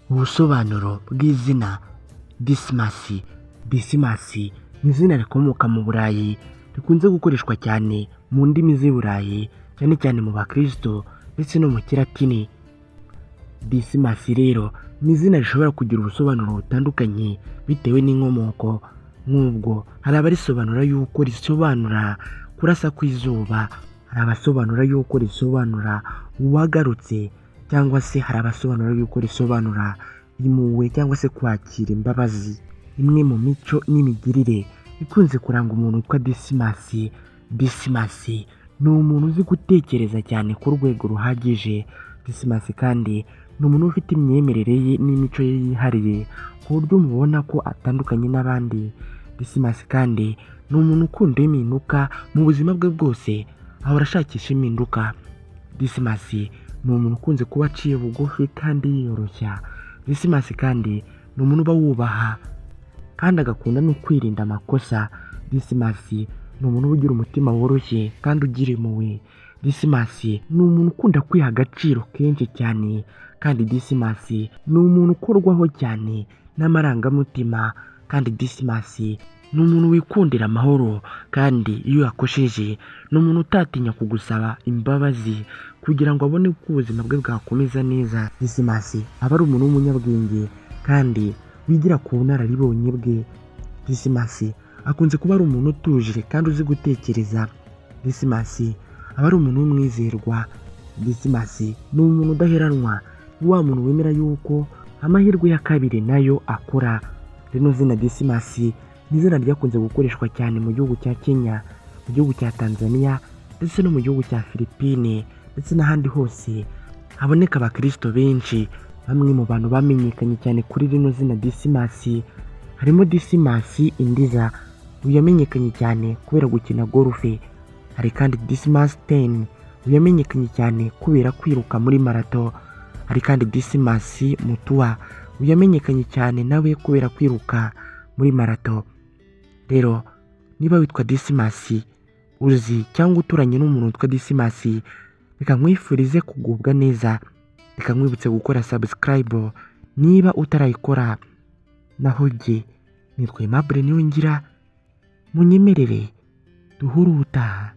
Ubusobanuro bw'izina Dismas. Dismas ni izina rikomoka mu Burayi rikunze gukoreshwa cyane mu ndimi z'i Burayi, cyane cyane mu Bakristo ndetse no mu Kilatini. Dismas rero ni izina rishobora kugira ubusobanuro butandukanye bitewe n'inkomoko. Nk'ubwo hari abarisobanura yuko risobanura kurasa kw'izuba, hari abasobanura yuko risobanura uwagarutse, cyangwa se hari abasobanura yuko risobanura impuhwe cyangwa se kwakira imbabazi. Imwe mu mico n'imigirire ikunze kuranga umuntu witwa Dismas. Dismas ni umuntu uzi gutekereza cyane ku rwego ruhagije. Dismas kandi ni umuntu ufite imyemerere ye n'imico ye yihariye ku buryo mubona ko atandukanye n'abandi. Dismas kandi ni umuntu ukunda impinduka mu buzima bwe bwose, ahora ashakisha impinduka. Dismas ni umuntu ukunze kuba aciye bugufi kandi yiyoroshya. Dismas kandi ni umuntu uba wubaha kandi agakunda no kwirinda amakosa. Dismas ni umuntu uba ugira umutima woroshye kandi ugira impuhwe. Dismas ni umuntu ukunda kwiha agaciro kenshi cyane, kandi Dismas ni umuntu ukorwaho cyane n'amarangamutima. Kandi Dismas ni umuntu wikundira amahoro, kandi iyo yakosheje ni umuntu utatinya kugusaba imbabazi kugira ngo abone ko ubuzima bwe bwakomeza neza. Dismas aba ari umuntu w'umunyabwenge kandi wigira ku bunararibonye bwe. Dismas akunze kuba ari umuntu utuje kandi uzi gutekereza. Dismas aba ari umuntu w'umwizerwa. Dismas ni umuntu udaheranwa, wa muntu wemera yuko amahirwe ya kabiri nayo akora. Rino zina Dismas ni izina ryakunze gukoreshwa cyane mu gihugu cya Kenya, mu gihugu cya Tanzania ndetse no mu gihugu cya Philippines ndetse n'ahandi hose haboneka abakristo benshi. Bamwe mu bantu bamenyekanye cyane kuri rino zina Dismas harimo Dismas Indiza, uyu yamenyekanye cyane kubera gukina golf. Hari kandi Dismas 10, uyu yamenyekanye cyane kubera kwiruka muri marato. Hari kandi Dismas Mutua, uyu yamenyekanye cyane nawe kubera kwiruka muri marato. Rero niba witwa Dismas, uzi cyangwa uturanye n'umuntu witwa Dismas, reka nkwifurize kugubwa neza. Reka nkwibutse gukora subscribe niba utarayikora. Naho jye nitwa Aimable Niyongira, munyemerere duhure ubutaha.